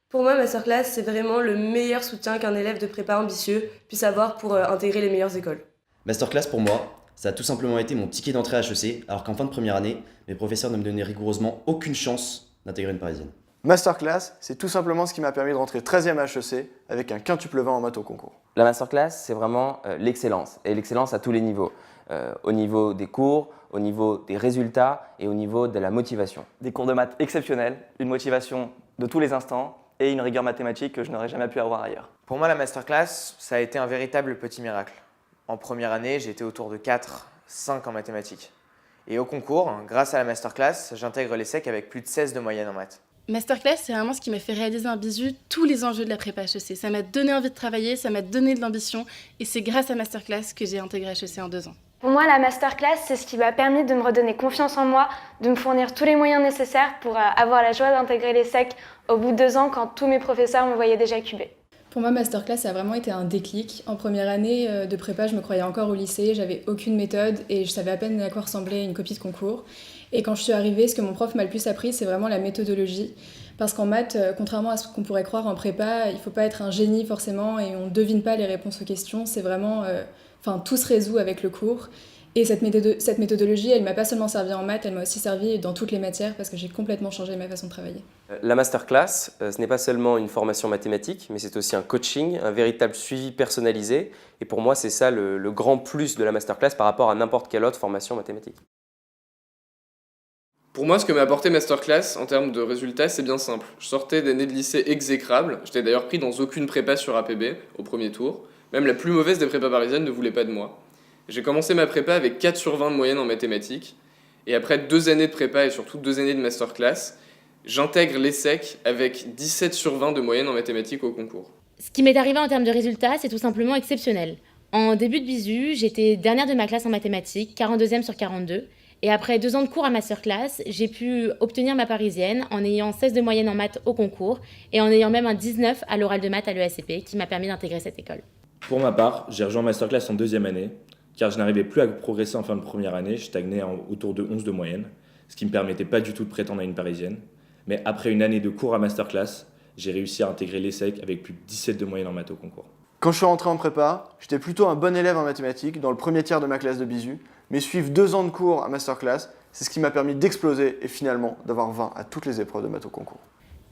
Pour moi, Masterclass, c'est vraiment le meilleur soutien qu'un élève de prépa ambitieux puisse avoir pour intégrer les meilleures écoles. Masterclass pour moi, ça a tout simplement été mon ticket d'entrée à HEC, alors qu'en fin de première année, mes professeurs ne me donnaient rigoureusement aucune chance d'intégrer une parisienne. Masterclass, c'est tout simplement ce qui m'a permis de rentrer 13e à HEC avec un quintuple 20 en maths au concours. La masterclass, c'est vraiment l'excellence, et l'excellence à tous les niveaux. Au niveau des cours, au niveau des résultats et au niveau de la motivation. Des cours de maths exceptionnels, une motivation de tous les instants et une rigueur mathématique que je n'aurais jamais pu avoir ailleurs. Pour moi, la masterclass, ça a été un véritable petit miracle. En première année, j'étais autour de 4-5 en mathématiques. Et au concours, grâce à la masterclass, j'intègre l'ESSEC avec plus de 16 de moyenne en maths. Masterclass, c'est vraiment ce qui m'a fait réaliser un bisu tous les enjeux de la prépa HEC. Ça m'a donné envie de travailler, ça m'a donné de l'ambition et c'est grâce à Masterclass que j'ai intégré HEC en 2 ans. Pour moi, la masterclass, c'est ce qui m'a permis de me redonner confiance en moi, de me fournir tous les moyens nécessaires pour avoir la joie d'intégrer l'ESSEC au bout de 2 ans quand tous mes professeurs me voyaient déjà cubée. Pour moi, Masterclass, ça a vraiment été un déclic. En première année de prépa, je me croyais encore au lycée, j'avais aucune méthode et je savais à peine à quoi ressemblait une copie de concours. Et quand je suis arrivée, ce que mon prof m'a le plus appris, c'est vraiment la méthodologie. Parce qu'en maths, contrairement à ce qu'on pourrait croire en prépa, il ne faut pas être un génie forcément et on ne devine pas les réponses aux questions. C'est vraiment, tout se résout avec le cours. Et cette méthodologie, elle m'a pas seulement servi en maths, elle m'a aussi servi dans toutes les matières parce que j'ai complètement changé ma façon de travailler. La masterclass, ce n'est pas seulement une formation mathématique, mais c'est aussi un coaching, un véritable suivi personnalisé. Et pour moi, c'est ça le grand plus de la masterclass par rapport à n'importe quelle autre formation mathématique. Pour moi, ce que m'a apporté Masterclass en termes de résultats, c'est bien simple. Je sortais d'années de lycée exécrables, j'étais d'ailleurs pris dans aucune prépa sur APB au premier tour. Même la plus mauvaise des prépas parisiennes ne voulait pas de moi. J'ai commencé ma prépa avec 4 sur 20 de moyenne en mathématiques. Et après 2 années de prépa et surtout 2 années de masterclass, j'intègre l'ESSEC avec 17 sur 20 de moyenne en mathématiques au concours. Ce qui m'est arrivé en termes de résultats, c'est tout simplement exceptionnel. En début de bisu, j'étais dernière de ma classe en mathématiques, 42e sur 42. Et après 2 ans de cours à masterclass, j'ai pu obtenir ma parisienne en ayant 16 de moyenne en maths au concours et en ayant même un 19 à l'oral de maths à l'ESCP qui m'a permis d'intégrer cette école. Pour ma part, j'ai rejoint masterclass en 2e année car je n'arrivais plus à progresser en fin de première année, je stagnais autour de 11 de moyenne, ce qui ne me permettait pas du tout de prétendre à une parisienne. Mais après une année de cours à masterclass, j'ai réussi à intégrer l'ESSEC avec plus de 17 de moyenne en maths au concours. Quand je suis rentré en prépa, j'étais plutôt un bon élève en mathématiques dans le premier tiers de ma classe de bisu, mais suivre 2 ans de cours à masterclass, c'est ce qui m'a permis d'exploser et finalement d'avoir 20 à toutes les épreuves de maths au concours.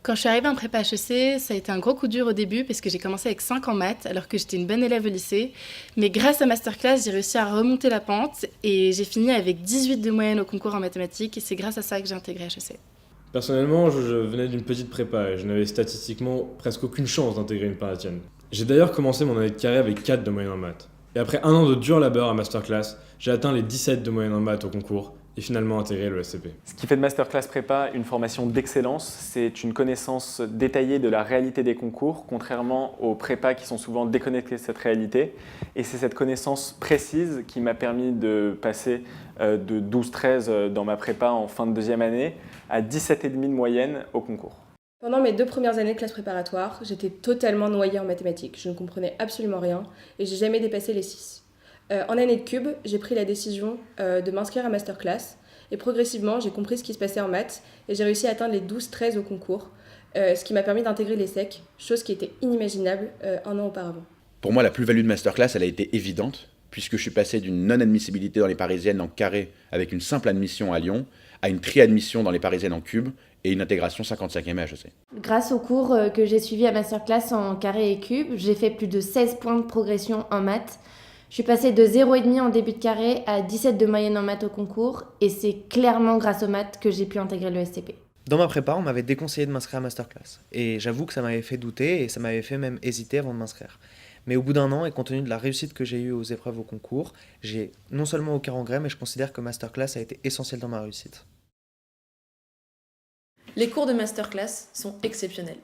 Quand je suis arrivée en prépa HEC, ça a été un gros coup dur au début parce que j'ai commencé avec 5 en maths alors que j'étais une bonne élève au lycée. Mais grâce à Masterclass, j'ai réussi à remonter la pente et j'ai fini avec 18 de moyenne au concours en mathématiques et c'est grâce à ça que j'ai intégré HEC. Personnellement, je venais d'une petite prépa et je n'avais statistiquement presque aucune chance d'intégrer une parisienne. J'ai d'ailleurs commencé mon année de carré avec 4 de moyenne en maths. Et après 1 an de dur labeur à Masterclass, j'ai atteint les 17 de moyenne en maths au concours et finalement intégré le SCP. Ce qui fait de Masterclass Prépa une formation d'excellence, c'est une connaissance détaillée de la réalité des concours, contrairement aux prépas qui sont souvent déconnectés de cette réalité. Et c'est cette connaissance précise qui m'a permis de passer de 12-13 dans ma prépa en fin de 2e année à 17,5 de moyenne au concours. Pendant mes 2 premières années de classe préparatoire, j'étais totalement noyée en mathématiques. Je ne comprenais absolument rien et j'ai jamais dépassé les 6. En année de cube, j'ai pris la décision de m'inscrire à Masterclass et progressivement, j'ai compris ce qui se passait en maths et j'ai réussi à atteindre les 12-13 au concours, ce qui m'a permis d'intégrer l'ESSEC, chose qui était inimaginable 1 an auparavant. Pour moi, la plus-value de Masterclass, elle a été évidente, puisque je suis passé d'une non-admissibilité dans les parisiennes en carré avec une simple admission à Lyon à une tri-admission dans les parisiennes en cube et une intégration 55e à HEC. Grâce aux cours que j'ai suivis à Masterclass en carré et cube, j'ai fait plus de 16 points de progression en maths. Je suis passée de 0,5 en début de carré à 17 de moyenne en maths au concours et c'est clairement grâce aux maths que j'ai pu intégrer le SCP. Dans ma prépa, on m'avait déconseillé de m'inscrire à Masterclass et j'avoue que ça m'avait fait douter et ça m'avait fait même hésiter avant de m'inscrire. Mais au bout d'1 an, et compte tenu de la réussite que j'ai eue aux épreuves au concours, j'ai non seulement aucun regret, mais je considère que Masterclass a été essentiel dans ma réussite. Les cours de Masterclass sont exceptionnels.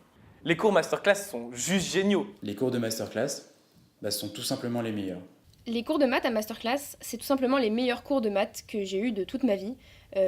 Les cours Masterclass sont juste géniaux. Les cours de Masterclass sont tout simplement les meilleurs. Les cours de maths à Masterclass, c'est tout simplement les meilleurs cours de maths que j'ai eus de toute ma vie,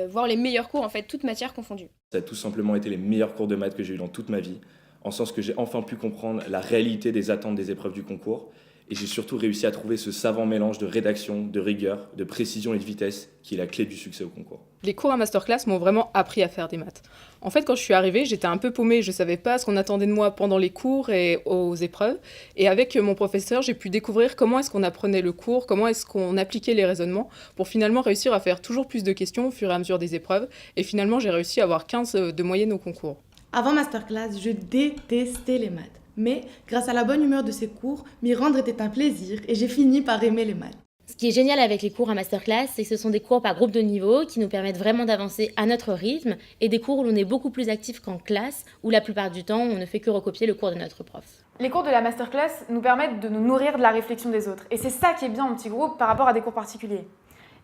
voire les meilleurs cours en fait, toutes matières confondues. Ça a tout simplement été les meilleurs cours de maths que j'ai eu dans toute ma vie, en sens que j'ai enfin pu comprendre la réalité des attentes des épreuves du concours Et j'ai surtout réussi à trouver ce savant mélange de rédaction, de rigueur, de précision et de vitesse qui est la clé du succès au concours. Les cours à masterclass m'ont vraiment appris à faire des maths. En fait, quand je suis arrivée, j'étais un peu paumée, je ne savais pas ce qu'on attendait de moi pendant les cours et aux épreuves. Et avec mon professeur, j'ai pu découvrir comment est-ce qu'on apprenait le cours, comment est-ce qu'on appliquait les raisonnements pour finalement réussir à faire toujours plus de questions au fur et à mesure des épreuves. Et finalement, j'ai réussi à avoir 15 de moyenne au concours. Avant masterclass, je détestais les maths. Mais grâce à la bonne humeur de ces cours, m'y rendre était un plaisir et j'ai fini par aimer les maths. Ce qui est génial avec les cours à masterclass, c'est que ce sont des cours par groupe de niveau qui nous permettent vraiment d'avancer à notre rythme et des cours où l'on est beaucoup plus actif qu'en classe, où la plupart du temps, on ne fait que recopier le cours de notre prof. Les cours de la masterclass nous permettent de nous nourrir de la réflexion des autres. Et c'est ça qui est bien en petit groupe par rapport à des cours particuliers.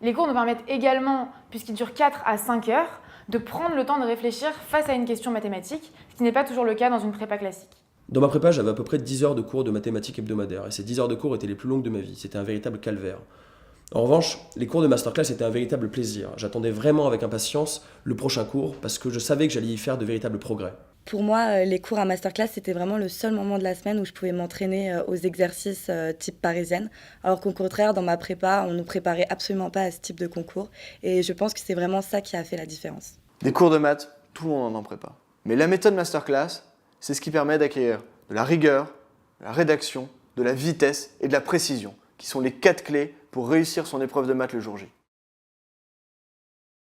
Les cours nous permettent également, puisqu'ils durent 4 à 5 heures, de prendre le temps de réfléchir face à une question mathématique, ce qui n'est pas toujours le cas dans une prépa classique. Dans ma prépa, j'avais à peu près 10 heures de cours de mathématiques hebdomadaires, et ces 10 heures de cours étaient les plus longues de ma vie. C'était un véritable calvaire. En revanche, les cours de masterclass étaient un véritable plaisir. J'attendais vraiment avec impatience le prochain cours, parce que je savais que j'allais y faire de véritables progrès. Pour moi, les cours à masterclass, c'était vraiment le seul moment de la semaine où je pouvais m'entraîner aux exercices type parisienne. Alors qu'au contraire, dans ma prépa, on ne nous préparait absolument pas à ce type de concours. Et je pense que c'est vraiment ça qui a fait la différence. Des cours de maths, tout le monde en prépa. Mais la méthode masterclass, c'est ce qui permet d'acquérir de la rigueur, de la rédaction, de la vitesse et de la précision, qui sont les 4 clés pour réussir son épreuve de maths le jour J.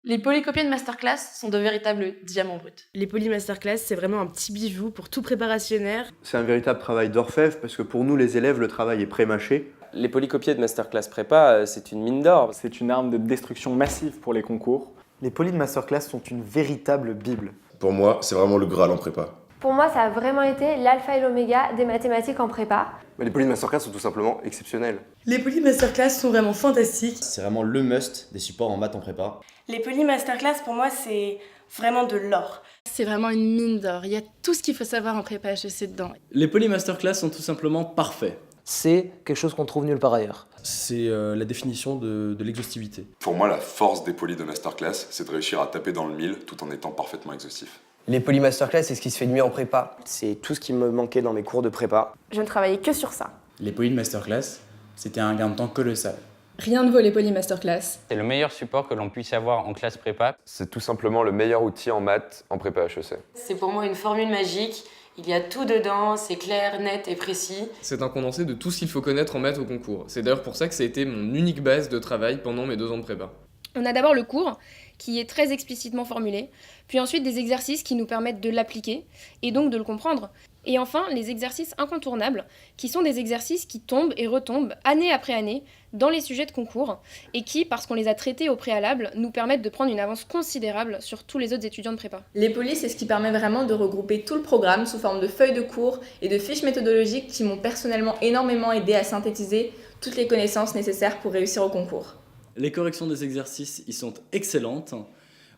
Les polycopiés de masterclass sont de véritables diamants bruts. Les poly masterclass, c'est vraiment un petit bijou pour tout préparationnaire. C'est un véritable travail d'orfèvre parce que pour nous les élèves, le travail est pré-mâché. Les polycopiés de masterclass prépa, c'est une mine d'or. C'est une arme de destruction massive pour les concours. Les polys de masterclass sont une véritable bible. Pour moi, c'est vraiment le Graal en prépa. Pour moi, ça a vraiment été l'alpha et l'oméga des mathématiques en prépa. Mais les polys de masterclass sont tout simplement exceptionnels. Les poly masterclass sont vraiment fantastiques. C'est vraiment le must des supports en maths en prépa. Les poly masterclass, pour moi, c'est vraiment de l'or. C'est vraiment une mine d'or. Il y a tout ce qu'il faut savoir en prépa HEC dedans. Les poly masterclass sont tout simplement parfaits. C'est quelque chose qu'on trouve nulle part ailleurs. C'est la définition de l'exhaustivité. Pour moi, la force des polys de masterclass, c'est de réussir à taper dans le mille tout en étant parfaitement exhaustif. Les poly masterclass, c'est ce qui se fait de mieux en prépa. C'est tout ce qui me manquait dans mes cours de prépa. Je ne travaillais que sur ça. Les poly de masterclass, c'était un gain de temps colossal. Rien ne vaut les poly masterclass. C'est le meilleur support que l'on puisse avoir en classe prépa. C'est tout simplement le meilleur outil en maths en prépa HEC. C'est pour moi une formule magique. Il y a tout dedans, c'est clair, net et précis. C'est un condensé de tout ce qu'il faut connaître en maths au concours. C'est d'ailleurs pour ça que ça a été mon unique base de travail pendant mes 2 ans de prépa. On a d'abord le cours, qui est très explicitement formulé, puis ensuite des exercices qui nous permettent de l'appliquer, et donc de le comprendre. Et enfin, les exercices incontournables, qui sont des exercices qui tombent et retombent année après année dans les sujets de concours, et qui, parce qu'on les a traités au préalable, nous permettent de prendre une avance considérable sur tous les autres étudiants de prépa. Les polys, c'est ce qui permet vraiment de regrouper tout le programme sous forme de feuilles de cours et de fiches méthodologiques qui m'ont personnellement énormément aidé à synthétiser toutes les connaissances nécessaires pour réussir au concours. Les corrections des exercices y sont excellentes.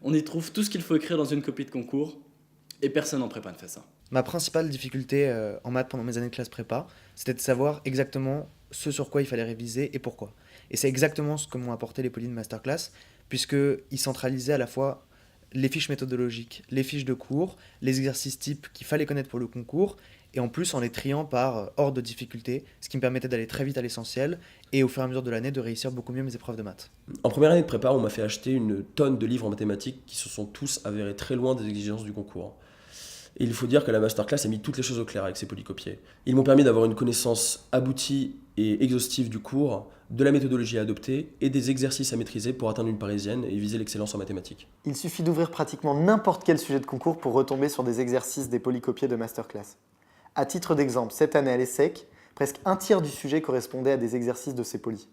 On y trouve tout ce qu'il faut écrire dans une copie de concours, et personne en prépa ne fait ça. Ma principale difficulté en maths pendant mes années de classe prépa, c'était de savoir exactement ce sur quoi il fallait réviser et pourquoi. Et c'est exactement ce que m'ont apporté les polys de masterclass, puisqu'ils centralisaient à la fois les fiches méthodologiques, les fiches de cours, les exercices types qu'il fallait connaître pour le concours, et en plus en les triant par ordre de difficulté, ce qui me permettait d'aller très vite à l'essentiel, et au fur et à mesure de l'année de réussir beaucoup mieux mes épreuves de maths. En première année de prépa, on m'a fait acheter une tonne de livres en mathématiques qui se sont tous avérés très loin des exigences du concours. Et il faut dire que la masterclass a mis toutes les choses au clair avec ses polycopiés. Ils m'ont permis d'avoir une connaissance aboutie et exhaustive du cours, de la méthodologie à adopter et des exercices à maîtriser pour atteindre une parisienne et viser l'excellence en mathématiques. Il suffit d'ouvrir pratiquement n'importe quel sujet de concours pour retomber sur des exercices des polycopiés de masterclass. À titre d'exemple, cette année à l'ESSEC, presque un tiers du sujet correspondait à des exercices de ces polys.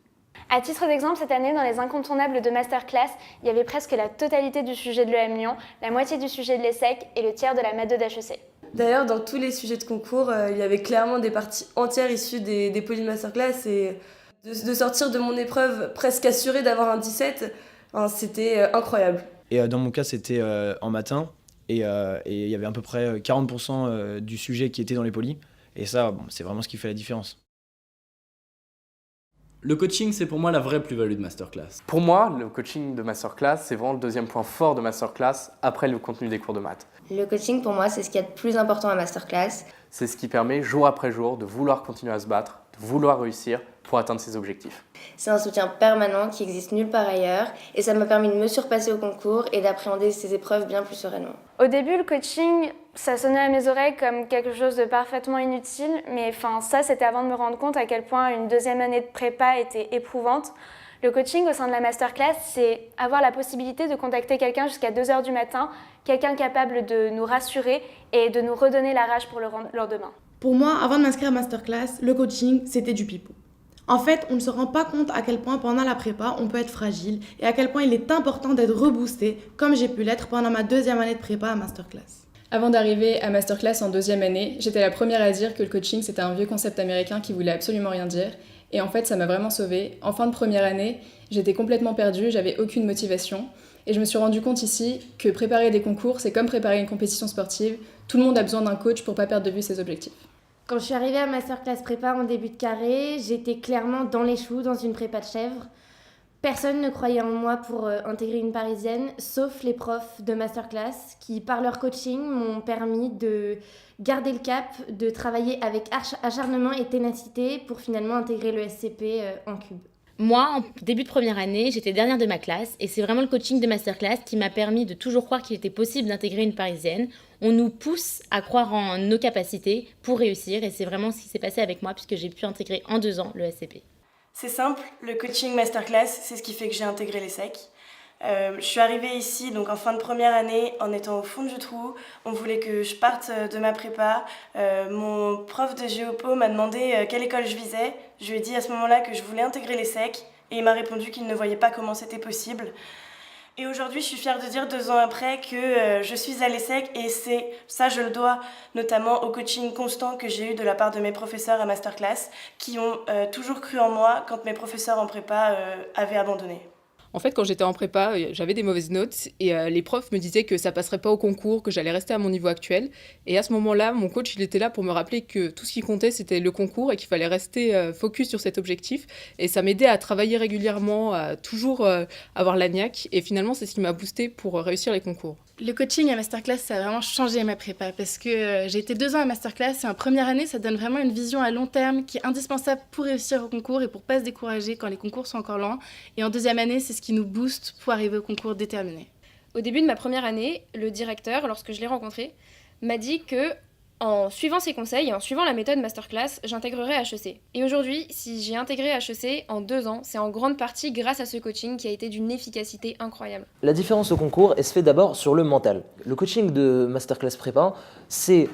À titre d'exemple, cette année, dans les incontournables de masterclass, il y avait presque la totalité du sujet de l'EM Lyon, la moitié du sujet de l'ESSEC et le tiers de la maths 2 d'HEC. D'ailleurs, dans tous les sujets de concours, il y avait clairement des parties entières issues des poly masterclass et de sortir de mon épreuve presque assurée d'avoir un 17, c'était incroyable. Et dans mon cas, c'était en matin et il y avait à peu près 40% du sujet qui était dans les polys. Et ça, bon, c'est vraiment ce qui fait la différence. Le coaching, c'est pour moi la vraie plus-value de masterclass. Pour moi, le coaching de masterclass, c'est vraiment le deuxième point fort de masterclass après le contenu des cours de maths. Le coaching, pour moi, c'est ce qu'il y a de plus important à masterclass. C'est ce qui permet, jour après jour, de vouloir continuer à se battre de vouloir réussir pour atteindre ses objectifs. C'est un soutien permanent qui existe nulle part ailleurs et ça m'a permis de me surpasser au concours et d'appréhender ces épreuves bien plus sereinement. Au début, le coaching, ça sonnait à mes oreilles comme quelque chose de parfaitement inutile, mais ça, c'était avant de me rendre compte à quel point une deuxième année de prépa était éprouvante. Le coaching au sein de la masterclass, c'est avoir la possibilité de contacter quelqu'un jusqu'à 2h du matin, quelqu'un capable de nous rassurer et de nous redonner la rage pour le lendemain. Pour moi, avant de m'inscrire à masterclass, le coaching, c'était du pipeau. En fait, on ne se rend pas compte à quel point pendant la prépa, on peut être fragile et à quel point il est important d'être reboosté, comme j'ai pu l'être pendant ma deuxième année de prépa à masterclass. Avant d'arriver à masterclass en deuxième année, j'étais la première à dire que le coaching c'était un vieux concept américain qui voulait absolument rien dire. Et en fait, ça m'a vraiment sauvée. En fin de première année, j'étais complètement perdue, j'avais aucune motivation. Et je me suis rendu compte ici que préparer des concours, c'est comme préparer une compétition sportive. Tout le monde a besoin d'un coach pour pas perdre de vue ses objectifs. Quand je suis arrivée à masterclass prépa en début de carré, j'étais clairement dans les choux dans une prépa de chèvre. Personne ne croyait en moi pour intégrer une parisienne, sauf les profs de masterclass qui, par leur coaching, m'ont permis de garder le cap, de travailler avec acharnement et ténacité pour finalement intégrer le SCP en cube. Moi, en début de première année, j'étais dernière de ma classe et c'est vraiment le coaching de masterclass qui m'a permis de toujours croire qu'il était possible d'intégrer une parisienne. On nous pousse à croire en nos capacités pour réussir et c'est vraiment ce qui s'est passé avec moi puisque j'ai pu intégrer en 2 ans le SCP. C'est simple, le coaching masterclass, c'est ce qui fait que j'ai intégré l'ESSEC. Je suis arrivée ici donc en fin de première année en étant au fond du trou. On voulait que je parte de ma prépa. Mon prof de géopo m'a demandé quelle école je visais. Je lui ai dit à ce moment-là que je voulais intégrer l'ESSEC et il m'a répondu qu'il ne voyait pas comment c'était possible. Et aujourd'hui, je suis fière de dire 2 ans après que je suis à l'ESSEC et ça, je le dois notamment au coaching constant que j'ai eu de la part de mes professeurs à masterclass qui ont toujours cru en moi quand mes professeurs en prépa avaient abandonné. En fait, quand j'étais en prépa, j'avais des mauvaises notes et les profs me disaient que ça passerait pas au concours, que j'allais rester à mon niveau actuel. Et à ce moment-là, mon coach, il était là pour me rappeler que tout ce qui comptait, c'était le concours et qu'il fallait rester focus sur cet objectif. Et ça m'aidait à travailler régulièrement, à toujours avoir la niaque. Et finalement, c'est ce qui m'a boosté pour réussir les concours. Le coaching à masterclass, ça a vraiment changé ma prépa parce que j'ai été 2 ans à masterclass et en première année, ça donne vraiment une vision à long terme qui est indispensable pour réussir au concours et pour pas se décourager quand les concours sont encore loin. Et en deuxième année, c'est ce qui nous booste pour arriver au concours déterminé. Au début de ma première année, le directeur, lorsque je l'ai rencontré, m'a dit que en suivant ses conseils et en suivant la méthode masterclass, j'intégrerai HEC. Et aujourd'hui, si j'ai intégré HEC en 2 ans, c'est en grande partie grâce à ce coaching qui a été d'une efficacité incroyable. La différence au concours, elle se fait d'abord sur le mental. Le coaching de masterclass prépa, c'est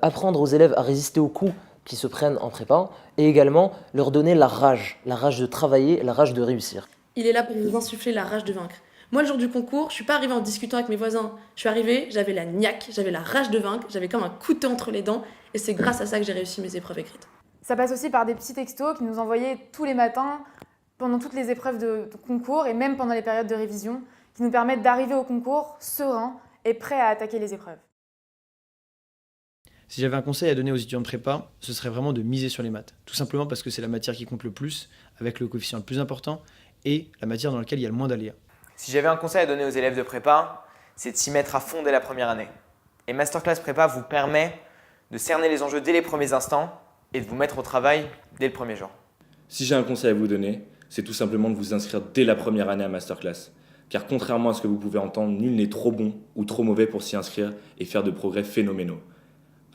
apprendre aux élèves à résister aux coups qui se prennent en prépa et également leur donner la rage de travailler, la rage de réussir. Il est là pour vous insuffler la rage de vaincre. Moi, le jour du concours, je suis pas arrivée en discutant avec mes voisins. Je suis arrivée, j'avais la niaque, j'avais la rage de vaincre, j'avais comme un couteau entre les dents et c'est grâce à ça que j'ai réussi mes épreuves écrites. Ça passe aussi par des petits textos qui nous envoyaient tous les matins pendant toutes les épreuves de concours et même pendant les périodes de révision qui nous permettent d'arriver au concours serein et prêt à attaquer les épreuves. Si j'avais un conseil à donner aux étudiants de prépa, ce serait vraiment de miser sur les maths. Tout simplement parce que c'est la matière qui compte le plus, avec le coefficient le plus important et la matière dans laquelle il y a le moins d'aléas. Si j'avais un conseil à donner aux élèves de prépa, c'est de s'y mettre à fond dès la première année. Et Masterclass Prépa vous permet de cerner les enjeux dès les premiers instants et de vous mettre au travail dès le premier jour. Si j'ai un conseil à vous donner, c'est tout simplement de vous inscrire dès la première année à Masterclass. Car contrairement à ce que vous pouvez entendre, nul n'est trop bon ou trop mauvais pour s'y inscrire et faire de progrès phénoménaux.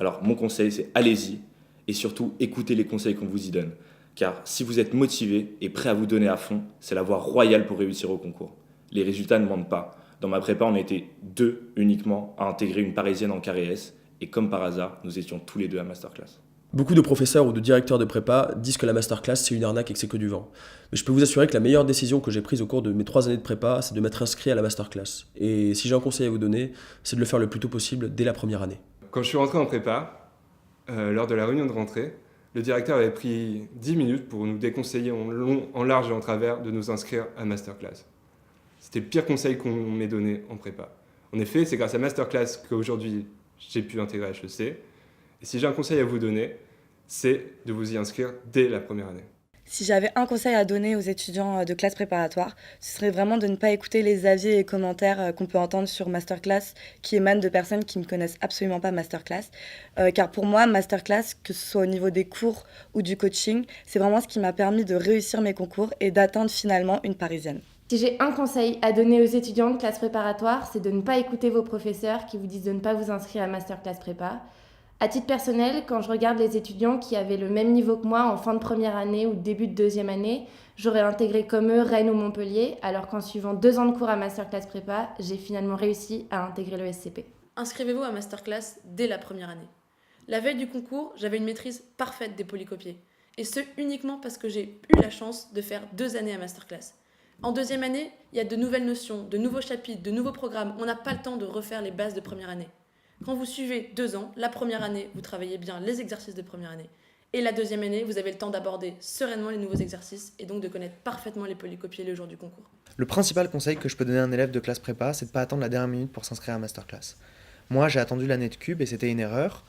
Alors mon conseil, c'est allez-y et surtout écoutez les conseils qu'on vous y donne. Car si vous êtes motivé et prêt à vous donner à fond, c'est la voie royale pour réussir au concours. Les résultats ne mentent pas. Dans ma prépa, on était 2 uniquement à intégrer une parisienne en carré S et comme par hasard, nous étions tous les 2 à Masterclass. Beaucoup de professeurs ou de directeurs de prépa disent que la masterclass c'est une arnaque et que c'est que du vent. Mais je peux vous assurer que la meilleure décision que j'ai prise au cours de mes 3 années de prépa, c'est de m'être inscrit à la masterclass. Et si j'ai un conseil à vous donner, c'est de le faire le plus tôt possible dès la première année. Quand je suis rentré en prépa, lors de la réunion de rentrée, le directeur avait pris 10 minutes pour nous déconseiller en long, en large et en travers de nous inscrire à masterclass. C'était le pire conseil qu'on m'ait donné en prépa. En effet, c'est grâce à masterclass qu'aujourd'hui j'ai pu intégrer HEC. Et si j'ai un conseil à vous donner, c'est de vous y inscrire dès la première année. Si j'avais un conseil à donner aux étudiants de classe préparatoire, ce serait vraiment de ne pas écouter les avis et commentaires qu'on peut entendre sur Masterclass qui émanent de personnes qui ne connaissent absolument pas Masterclass. Car pour moi, Masterclass, que ce soit au niveau des cours ou du coaching, c'est vraiment ce qui m'a permis de réussir mes concours et d'atteindre finalement une Parisienne. Si j'ai un conseil à donner aux étudiants de classe préparatoire, c'est de ne pas écouter vos professeurs qui vous disent de ne pas vous inscrire à Masterclass Prépa. À titre personnel, quand je regarde les étudiants qui avaient le même niveau que moi en fin de première année ou début de deuxième année, j'aurais intégré comme eux Rennes ou Montpellier, alors qu'en suivant 2 ans de cours à Masterclass Prépa, j'ai finalement réussi à intégrer le SCP. Inscrivez-vous à Masterclass dès la première année. La veille du concours, j'avais une maîtrise parfaite des polycopiés, et ce uniquement parce que j'ai eu la chance de faire 2 années à Masterclass. En deuxième année, il y a de nouvelles notions, de nouveaux chapitres, de nouveaux programmes, on n'a pas le temps de refaire les bases de première année. Quand vous suivez 2 ans, la première année, vous travaillez bien les exercices de première année. Et la deuxième année, vous avez le temps d'aborder sereinement les nouveaux exercices et donc de connaître parfaitement les polycopiés le jour du concours. Le principal conseil que je peux donner à un élève de classe prépa, c'est de ne pas attendre la dernière minute pour s'inscrire à Masterclass. Moi, j'ai attendu l'année de Cube et c'était une erreur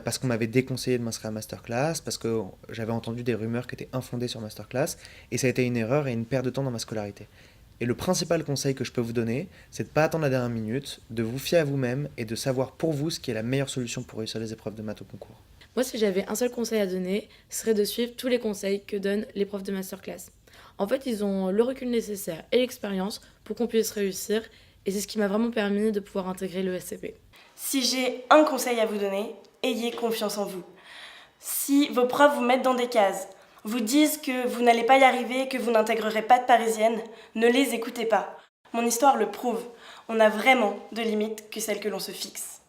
parce qu'on m'avait déconseillé de m'inscrire à Masterclass, parce que j'avais entendu des rumeurs qui étaient infondées sur Masterclass et ça a été une erreur et une perte de temps dans ma scolarité. Et le principal conseil que je peux vous donner, c'est de ne pas attendre la dernière minute, de vous fier à vous-même et de savoir pour vous ce qui est la meilleure solution pour réussir les épreuves de maths au concours. Moi, si j'avais un seul conseil à donner, ce serait de suivre tous les conseils que donnent les profs de Masterclass. En fait, ils ont le recul nécessaire et l'expérience pour qu'on puisse réussir et c'est ce qui m'a vraiment permis de pouvoir intégrer le SCP. Si j'ai un conseil à vous donner, ayez confiance en vous. Si vos profs vous mettent dans des cases, vous disent que vous n'allez pas y arriver, que vous n'intégrerez pas de Parisienne, ne les écoutez pas. Mon histoire le prouve. On a vraiment de limites que celles que l'on se fixe.